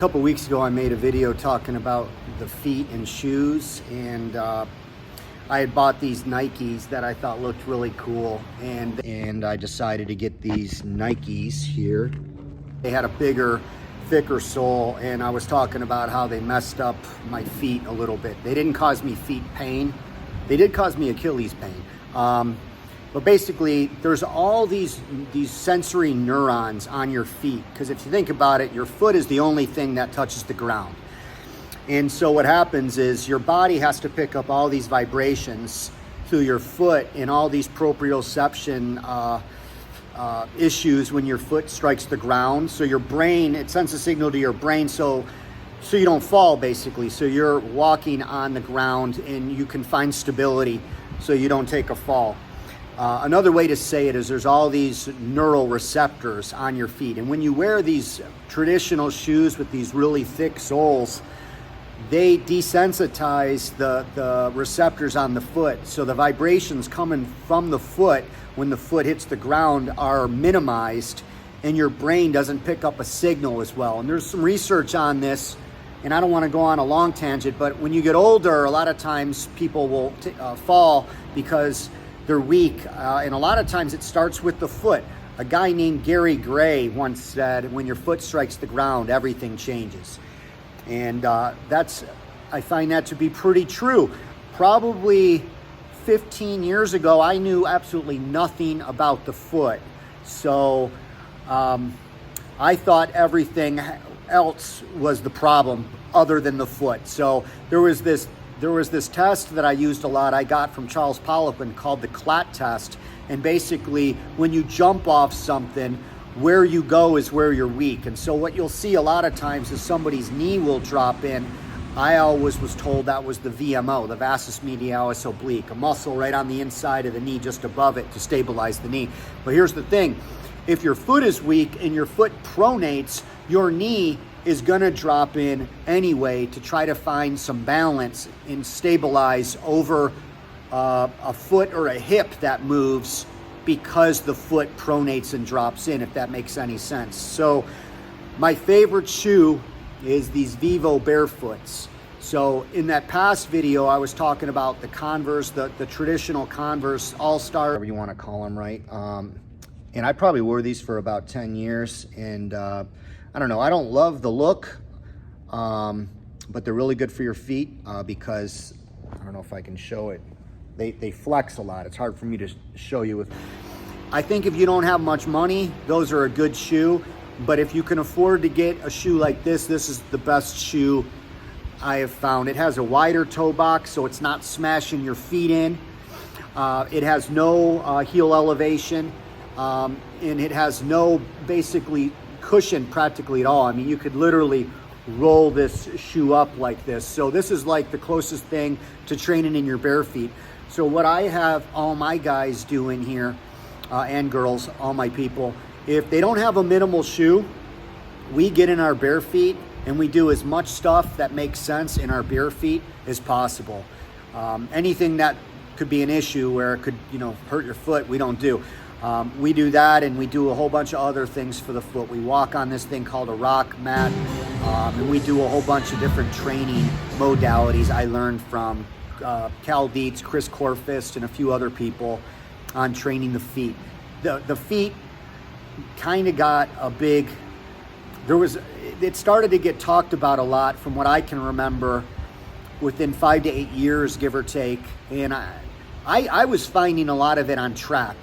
A couple weeks ago, I made a video talking about the feet and shoes, and I had bought these Nikes that I thought looked really cool, and I decided to get these Nikes here. They had a bigger, thicker sole, and I was talking about how they messed up my feet a little bit. They didn't cause me feet pain. They did cause me Achilles pain. But basically, there's all these sensory neurons on your feet, because if you think about it, your foot is the only thing that touches the ground. And so what happens is your body has to pick up all these vibrations through your foot and all these proprioception issues when your foot strikes the ground. So your brain, it sends a signal to your brain so you don't fall, basically. So you're walking on the ground and you can find stability so you don't take a fall. Another way to say it is there's all these neural receptors on your feet. And when you wear these traditional shoes with these really thick soles, they desensitize the receptors on the foot. So the vibrations coming from the foot when the foot hits the ground are minimized, and your brain doesn't pick up a signal as well. And there's some research on this, and I don't want to go on a long tangent, but when you get older, a lot of times people will fall because they're weak, and a lot of times it starts with the foot. A guy named Gary Gray once said, when your foot strikes the ground, everything changes. And I find that to be pretty true. Probably 15 years ago, I knew absolutely nothing about the foot. So I thought everything else was the problem other than the foot. So there was this test that I used a lot, I got from Charles Poliquin, called the CLAT test. And basically, when you jump off something, where you go is where you're weak. And so what you'll see a lot of times is somebody's knee will drop in. I always was told that was the VMO, the vastus medialis oblique, a muscle right on the inside of the knee, just above it, to stabilize the knee. But here's the thing. If your foot is weak and your foot pronates, your knee is gonna drop in anyway to try to find some balance and stabilize over a foot or a hip that moves, because the foot pronates and drops in, if that makes any sense. So my favorite shoe is these Vivo Barefoots. So in that past video, I was talking about the Converse, the traditional Converse All-Star, whatever you wanna call them, right? And I probably wore these for about 10 years, and I don't know, I don't love the look, but they're really good for your feet because, I don't know if I can show it, they flex a lot. It's hard for me to show you. I think if you don't have much money, those are a good shoe, but if you can afford to get a shoe like this is the best shoe I have found. It has a wider toe box, so it's not smashing your feet in. It has no heel elevation, and it has no basically cushion practically at all. I mean, you could literally roll this shoe up like this. So this is like the closest thing to training in your bare feet. So what I have all my guys doing here, and girls, all my people, if they don't have a minimal shoe, we get in our bare feet and we do as much stuff that makes sense in our bare feet as possible. Anything that could be an issue where it could, hurt your foot, we don't do. We do that, and we do a whole bunch of other things for the foot. We walk on this thing called a rock mat, and we do a whole bunch of different training modalities I learned from Dietz, Chris Korfist, and a few other people on training the feet. The feet kind of got a big, it started to get talked about a lot from what I can remember within 5 to 8 years, give or take. And I was finding a lot of it on track.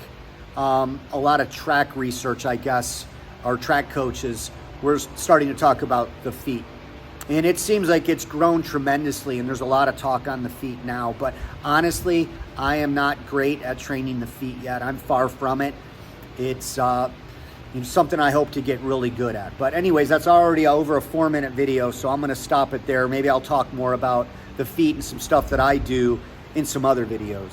A lot of track research, I guess, or track coaches were starting to talk about the feet. And it seems like it's grown tremendously, and there's a lot of talk on the feet now. But honestly, I am not great at training the feet yet. I'm far from it. It's something I hope to get really good at. But anyways, that's already over a 4-minute video, so I'm gonna stop it there. Maybe I'll talk more about the feet and some stuff that I do in some other videos.